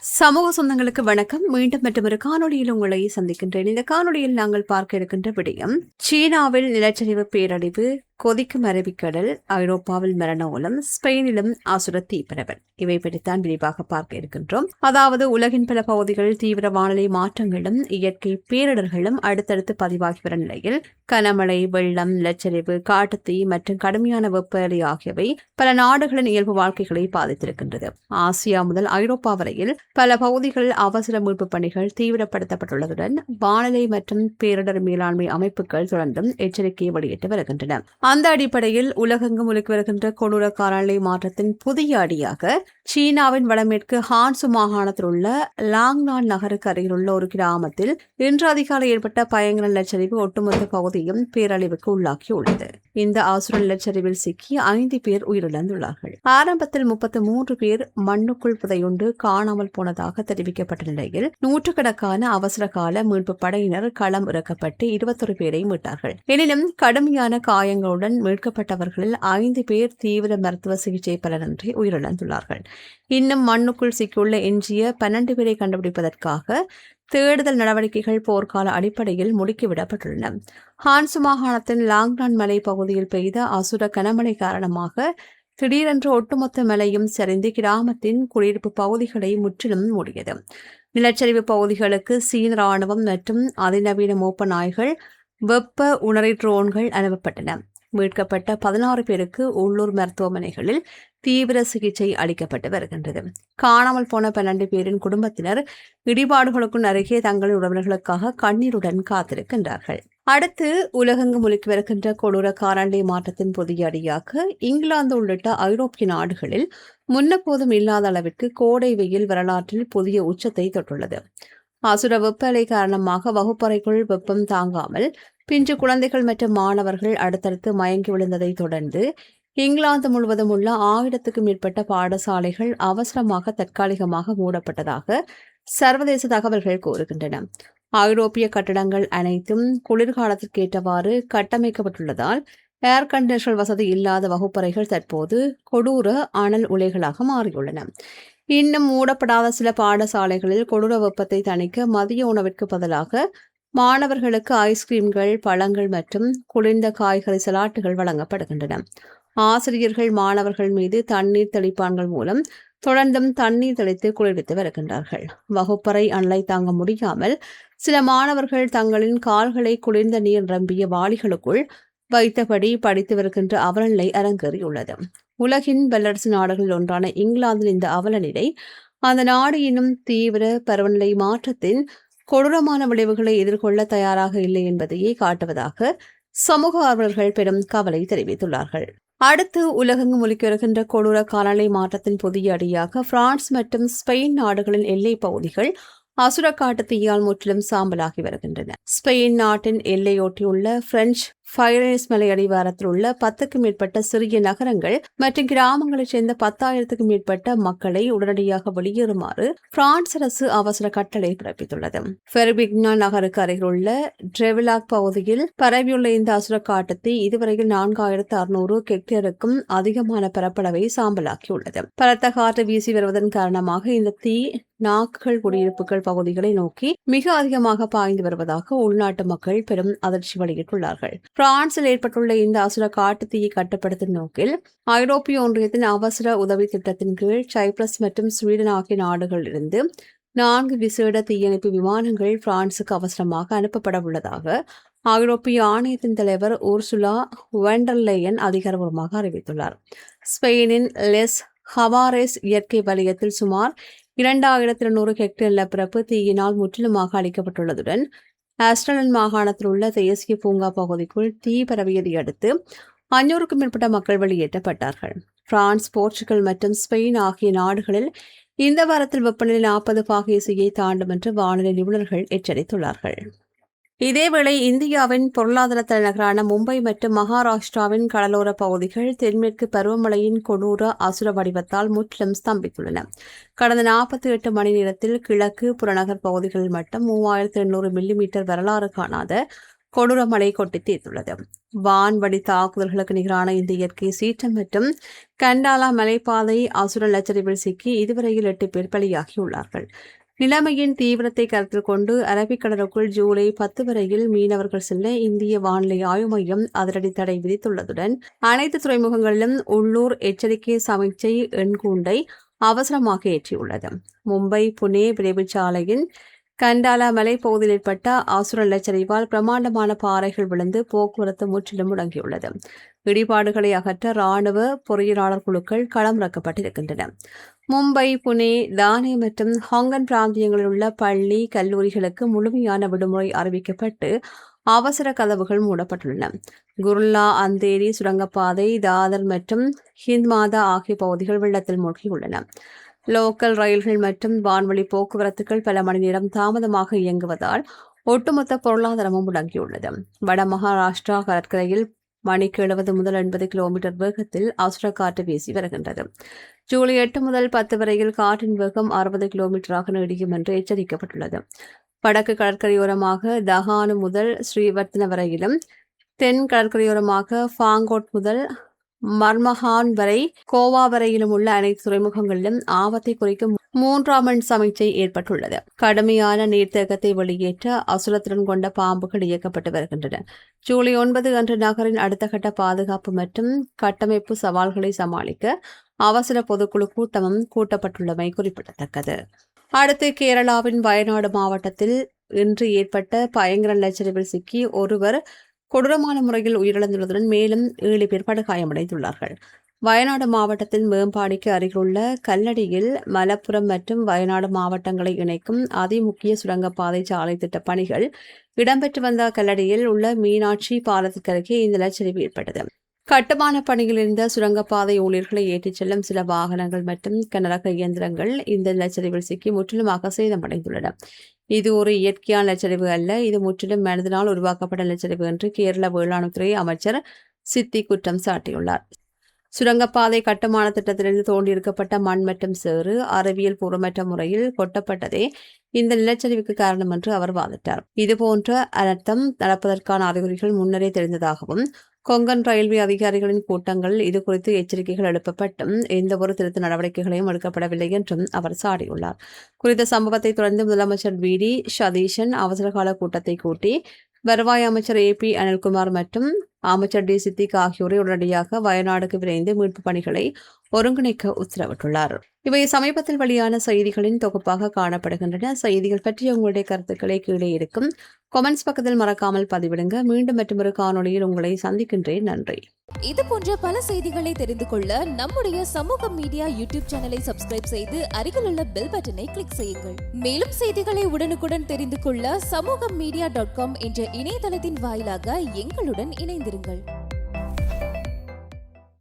சமூக சொந்தங்களுக்கு வணக்கம். மீண்டும் மற்றொரு காணொலியில் உங்களை சந்திக்கின்றேன். இந்த காணொலியில் நாங்கள் பார்க்க இருக்கின்ற விடயம் சீனாவில் நிலச்சரிவு பேரழிவு, கொதிக்கும் அரபிக்கடல், ஐரோப்பாவில் மரண ஓலம், ஸ்பெயினிலும் அசுர தீப்பரவல், இவை பற்றித்தான் விரிவாக பார்க்க இருக்கின்றோம். அதாவது உலகின் பல பகுதிகளில் தீவிர வானிலை மாற்றங்களும் இயற்கை பேரிடர்களும் அடுத்தடுத்து பதிவாகி வரும் நிலையில் கனமழை, வெள்ளம், நிலச்சரிவு, காட்டுத்தீ மற்றும் கடுமையான வெப்பநிலை ஆகியவை பல நாடுகளின் இயல்பு வாழ்க்கைகளை பாதித்திருக்கின்றது. ஆசியா முதல் ஐரோப்பா வரையில் பல பகுதிகளில் அவசர மீட்பு பணிகள் தீவிரப்படுத்தப்பட்டுள்ளதுடன் வானிலை மற்றும் பேரிடர் மேலாண்மை அமைப்புகள் தொடர்ந்தும் எச்சரிக்கையை வெளியிட்டு வருகின்றன. அந்த அடிப்படையில் உலகெங்கும் உலுக்கி வருகின்ற கொடூர காலநிலை மாற்றத்தின் புதிய அடியாக சீனாவின் வடமேற்கு ஹான்சு மாகாணத்தில் உள்ள லாங்னான் நகருக்கு அருகில் உள்ள ஒரு கிராமத்தில் இன்று அதிகாலை ஏற்பட்ட பயங்கர நிலச்சரிவு ஒட்டுமொத்த பகுதியும் பேரழிவுக்கு உள்ளாக்கியுள்ளது. இந்த ஆசுர நிலச்சரிவில் சிக்கி 5 பேர் உயிரிழந்துள்ளார்கள். ஆரம்பத்தில் 33 பேர் மண்ணுக்குள் புதையுண்டு காணாமல் போனதாக தெரிவிக்கப்பட்ட நிலையில் நூற்றுக்கணக்கான அவசர கால மீட்பு படையினர் களம் இறக்கப்பட்டு 21 பேரை மீட்டார்கள். எனினும் கடுமையான காயங்களுடன் மீட்கப்பட்டவர்களில் 5 பேர் தீவிர மருத்துவ சிகிச்சை பலனின்றி உயிரிழந்துள்ளார்கள். இன்னும் மண்ணுக்குள் சிக்கியுள்ள எஞ்சிய 12 பேரை கண்டுபிடிப்பதற்காக தேடுதல் நடவடிக்கைகள் போர்க்கால அடிப்படையில் முடுக்கிவிடப்பட்டுள்ளன. ஹான்சு மாகாணத்தின் லாங்னான் மலை பகுதியில் பெய்த அசுர கனமழை காரணமாக திடீரென்று ஒட்டுமொத்த மலையும் சரிந்து கிராமத்தின் குடியிருப்பு பகுதிகளை முற்றிலும் மூடியது. நிலச்சரிவு பகுதிகளுக்கு சீன ராணுவம் மற்றும் அதிநவீன மோப்ப நாய்கள், வெப்ப உணரி ட்ரோன்கள் அனுப்பப்பட்டன. மீட்கப்பட்ட 16 பேருக்கு உள்ளூர் மருத்துவமனைகளில் தீவிர சிகிச்சை அளிக்கப்பட்டு வருகின்றது. காணாமல் போன 12 பேரின் குடும்பத்தினர் இடிபாடுகளுக்கும் அருகே தங்களின் உறவினர்களுக்காக கண்ணீருடன் காத்திருக்கின்றார்கள். அடுத்து உலகெங்கும் உலுக்கி வருகின்ற கொடூர காலநிலை மாற்றத்தின் புதிய அடியாக இங்கிலாந்து உள்ளிட்ட ஐரோப்பிய நாடுகளில் முன்னபோதும் இல்லாத அளவிற்கு கோடை வெயில் வரலாற்றில் புதிய உச்சத்தை தொட்டுள்ளது. அசுர வெப்பநிலை காரணமாக வகுப்பறைக்குள் வெப்பம் தாங்காமல் பிஞ்சு குழந்தைகள் மற்றும் மாணவர்கள் அடுத்தடுத்து மயங்கி விழுந்ததை தொடர்ந்து இங்கிலாந்து முழுவதும் உள்ள 1000க்கும் மேற்பட்ட பாடசாலைகள் அவசரமாக தற்காலிகமாக மூடப்பட்டதாக சர்வதேச தகவல்கள் கூறுகின்றன. ஐரோப்பிய கட்டடங்கள் அனைத்தும் குளிர்காலத்திற்கு ஏற்றவாறு கட்டமைக்கப்பட்டுள்ளதால் ஏர் கண்டிஷனர் வசதி இல்லாத வகுப்பறைகள் தற்போது கொடூர அனல் உலைகளாக மாறியுள்ளன. இன்னும் மூடப்படாத சில பாடசாலைகளில் கொடூர வெப்பத்தை தணிக்க மதிய உணவிற்கு பதிலாக மாணவர்களுக்கு ஐஸ்கிரீம்கள், பழங்கள் மற்றும் குளிர்ந்த காய்கறி சலாட்டுகள் வழங்கப்படுகின்றன. ஆசிரியர்கள் மாணவர்கள் மீது தண்ணீர் தெளிப்பான்கள் மூலம் தொடர்ந்தும் தண்ணீர் தெளித்து குளிர்வித்து வருகின்றார்கள். வகுப்பறை அனலை தாங்க முடியாமல் சில மாணவர்கள் தங்களின் கால்களை குளிர்ந்த நீர் நிரம்பிய வாளிகளுக்குள் வைத்தபடி படித்து வருகின்ற அவலநிலை அரங்கேறியுள்ளது. உலகின் வல்லரசு நாடுகளில் ஒன்றான இங்கிலாந்தில் இந்த அவலநிலை அந்த நாடு இன்னும் தீவிர பருவநிலை மாற்றத்தின் கொடூரமான விளைவுகளை எதிர்கொள்ள தயாராக இல்லை என்பதையே காட்டுவதாக சமூக ஆர்வலர்கள் பெரும் கவலை தெரிவித்துள்ளார்கள். அடுத்து உலகெங்கும் உலுக்கி வருகின்ற கொடூர காலநிலை மாற்றத்தின் புதிய அடியாக பிரான்ஸ் மற்றும் ஸ்பெயின் நாடுகளின் எல்லைப் பகுதிகள் அசுர காட்டு தீயால் முற்றிலும் சாம்பலாகி வருகின்றன. ஸ்பெயின் நாட்டின் எல்லையொட்டியுள்ள பிரெஞ்சு பைரனீஸ் மலை அடிவாரத்தில் உள்ள 10க்கும் மேற்பட்ட சிறிய நகரங்கள் மற்றும் கிராமங்களைச் சேர்ந்த 10,000க்கும் மேற்பட்ட மக்களை உடனடியாக வெளியேறுமாறு பிரான்ஸ் அரசு அவசர கட்டளை பிறப்பித்துள்ளது. பெர்பிக்னா நகருக்கு அருகில் உள்ள ட்ரெவிலாக் பகுதியில் பரவியுள்ள இந்த அசுர காட்டுத்தீ இதுவரையில் 4,600 ஹெக்டேருக்கும் அதிகமான பரப்பளவை சாம்பலாக்கியுள்ளது. பலத்த காற்று வீசி வருவதன் காரணமாக இந்த தீ நாக்குகள் குடியிருப்புகள் பகுதிகளை நோக்கி மிக அதிகமாக பாய்ந்து வருவதாக உள்நாட்டு மக்கள் பெரும் அதிர்ச்சி வெளியிட்டுள்ளார்கள். பிரான்சில் ஏற்பட்டுள்ள இந்த அசுர காட்டு தீயை கட்டுப்படுத்தும் நோக்கில் ஐரோப்பிய ஒன்றியத்தின் அவசர உதவி திட்டத்தின் கீழ் சைப்ரஸ் மற்றும் ஸ்வீடன் ஆகிய நாடுகளிலிருந்து 4 விசேட தீயணைப்பு விமானங்கள் பிரான்சுக்கு அவசரமாக அனுப்பப்பட உள்ளதாக ஐரோப்பிய ஆணையத்தின் தலைவர் ஊர்சுலா வெண்டர்லேயன் அதிகாரப்பூர்வமாக அறிவித்துள்ளார். ஸ்பெயினின் லெஸ் ஹவாரேஸ் இயற்கை வலயத்தில் சுமார் 2,200 ஹெக்டேர் நிலப்பரப்பு தீயினால் முற்றிலுமாக அளிக்கப்பட்டுள்ளதுடன் ஆஸ்ட்ரலன் மாகாணத்தில் உள்ள தேசிய பூங்கா பகுதிக்குள் தீ பரவியதை அடுத்து 500க்கும் மேற்பட்ட மக்கள் வெளியேற்றப்பட்டார்கள். பிரான்ஸ், போர்ச்சுகல் மற்றும் ஸ்பெயின் ஆகிய நாடுகளில் இந்த வாரத்தில் வெப்பநிலை 40°C தாண்டும் என்று வானிலை நிபுணர்கள் எச்சரித்துள்ளார்கள். இதேவேளை இந்தியாவின் பொருளாதார தலைநகரான மும்பை மற்றும் மகாராஷ்டிராவின் கடலோர பகுதிகள் தென்மேற்கு பருவமழையின் கொடூர அசுர வடிவத்தால் முற்றிலும் ஸ்தம்பித்துள்ளன. கடந்த 48 மணி நேரத்தில் கிழக்கு புறநகர் பகுதிகளில் மட்டும் 3,800 மில்லிமீட்டர் வரலாறு காணாத கொடூர மழை கொட்டி தீர்த்துள்ளது. வான்வழி தாக்குதல்களுக்கு நிகரான இந்த இயற்கை சீற்றம் மற்றும் கண்டாலா மலைப்பாதை அசுர லட்சரிவில் சிக்கி இதுவரையில் 8 பேர் பலியாகியுள்ளார்கள். நிலைமையின் தீவிரத்தை கருத்தில் கொண்டு அரபிக்கடலுக்குள் ஜூலை 10 வரையில் மீனவர்கள் செல்ல இந்திய வானிலை ஆய்வு மையம் அதிரடி தடை விதித்துள்ளதுடன் அனைத்து துறைமுகங்களிலும் உள்ளூர் எச்சரிக்கை சமிக்ஞை எண்கூண்டை அவசரமாக ஏற்றியுள்ளது. மும்பை புனே விரைவுச் சாலையின் கண்டாலா மலைப்பகுதியில் ஏற்பட்ட அசுர நிலச்சரிவால் பிரமாண்டமான பாறைகள் விழுந்து போக்குவரத்து முற்றிலும் முடங்கியுள்ளது. இடிபாடுகளை அகற்ற ராணுவ பொறியியலாளர் குழுக்கள் களமிறக்கப்பட்டிருக்கின்றன. மும்பை, புனே, தானே மற்றும் ஹாங்கன் பிராந்தியங்களில் உள்ள பள்ளி, கல்லூரிகளுக்கு முழுமையான விடுமுறை அறிவிக்கப்பட்டு அவசர கதவுகள் மூடப்பட்டுள்ளன. குர்லா, அந்தேரி சுரங்கப்பாதை, தாதர் மற்றும் ஹிந்த்மாதா ஆகிய பகுதிகள் வெள்ளத்தில் மூழ்கியுள்ளன. லோக்கல் ரயில்கள் மற்றும் வான்வழி போக்குவரத்துகள் பல மணி நேரம் தாமதமாக இயங்குவதால் ஒட்டுமொத்த பொருளாதாரமும் முடங்கியுள்ளது. வட மகாராஷ்டிரா கடற்கரையில் மணிக்கு 70 முதல் 80 கிலோமீட்டர் வேகத்தில் அசுர காற்று வீசி வருகின்றது. ஜூலை 8 முதல் 10 வரையில் காற்றின் வேகம் 60 கிலோமீட்டராக நீடிக்கும் என்று எச்சரிக்கப்பட்டுள்ளது. வடக்கு கடற்கரையோரமாக தஹானு முதல் ஸ்ரீவர்த்தன வரையிலும், தென் கடற்கரையோரமாக ஃபாங்கோட் முதல் மர்மஹான் வரை, கோவா வரையிலும் உள்ள அனைத்து துறைமுகங்களிலும் ஆபத்தை குறிக்கும் 3ஆம் எண் சமிக்ஞை ஏற்பட்டுள்ளது. கடுமையான நீர்த்தேக்கத்தை வெளியேற்ற அசுரத்திறன் கொண்ட பாம்புகள் இயக்கப்பட்டு வருகின்றன. ஜூலை 9 அன்று நகரின் அடுத்த கட்ட பாதுகாப்பு மற்றும் கட்டமைப்பு சவால்களை சமாளிக்க அவசர பொதுக்குழு கூட்டமும் கூட்டப்பட்டுள்ளமை குறிப்பிடத்தக்கது. அடுத்து கேரளாவின் வயநாடு மாவட்டத்தில் இன்று ஏற்பட்ட பயங்கர நிலச்சரிவில் சிக்கி ஒருவர் கொடூரமான முறையில் உயிரிழந்துள்ளதுடன் மேலும் 7 பேர் படுகாயமடைந்துள்ளார்கள். வயநாடு மாவட்டத்தின் மேம்பாடிக்கு அருகிலுள்ள கல்லடியில் மலப்புரம் மற்றும் வயநாடு மாவட்டங்களை இணைக்கும் அதிமுக்கிய சுரங்கப்பாதை சாலை திட்டப் பணிகள் இடம்பெற்று வந்த கல்லடியில் உள்ள மீனாட்சி பாலத்திற்கு அருகே இந்த நிலச்சரிவு ஏற்பட்டது. கட்டுமான பணியில் இருந்த சுரங்கப்பாதை ஊழியர்களை ஏற்றிச் செல்லும் சில வாகனங்கள் மற்றும் கனரக இயந்திரங்கள் இந்த நிலச்சரிவில் சிக்கி முற்றிலுமாக சேதமடைந்துள்ளன. இது ஒரு இயற்கையான நிலச்சரிவு அல்ல, இது முற்றிலும் மனிதனால் உருவாக்கப்பட்ட நிலச்சரிவு என்று கேரள வேளாண்துறை அமைச்சர் சித்தி குற்றம் சாட்டியுள்ளார். சுரங்கப்பாதை கட்டுமான திட்டத்திலிருந்து தோண்டியிருக்கப்பட்ட மண் மற்றும் சேறு அறிவியல் பூர்வமற்ற முறையில் கொட்டப்பட்டதே இந்த நிலச்சரிவுக்கு காரணம் என்று அவர் வாதிட்டார். இதுபோன்ற அனர்த்தம் நடப்பதற்கான அறிகுறிகள் முன்னரே தெரிந்ததாகவும் கொங்கன் ரயில்வே அதிகாரிகளின் கூட்டங்களில் இதுகுறித்து எச்சரிக்கைகள் எழுப்பப்பட்டும் எந்தவொரு திருத்த நடவடிக்கைகளையும் எடுக்கப்படவில்லை என்றும் அவர் சாடியுள்ளார். குறித்த சம்பவத்தை தொடர்ந்து முதலமைச்சர் வி.டி. சதீஷன் அவசரகால கூட்டத்தை கூட்டி வருவாய் அமைச்சர் A.P. அனில்குமார் மற்றும் அமைச்சர் டி. சித்திக் ஆகியோரை உடனடியாக வயநாடுக்கு விரைந்து மீட்பு பணிகளை ஒருங்கிணைக்க உத்தரவிட்டுள்ளார். இவை சமீபத்தில் வெளியான செய்திகளின் தொகுப்பாக காணப்படுகின்றன. செய்திகள் பற்றிய உங்களுடைய கருத்துக்களை கீழே இருக்கும் கமெண்ட்ஸ் பக்கத்தில் மறக்காமல் பதிவிடுங்க. மீண்டும் மற்றொரு காணொளியில் உங்களை சந்திக்கின்றேன். நன்றி. இது போன்ற பல செய்திகளை தெரிந்து கொள்ள நம்முடைய சமூக மீடியா யூடியூப் சேனலை சப்ஸ்கிரைப் செய்து அருகில் உள்ள பெல் பட்டனை கிளிக் செய்யுங்கள். மேலும் செய்திகளை உடனுக்குடன் தெரிந்து கொள்ள சமூகமீடியா.com என்ற இணையதளத்தின் வாயிலாக எங்களுடன் இணைந்திருங்கள்.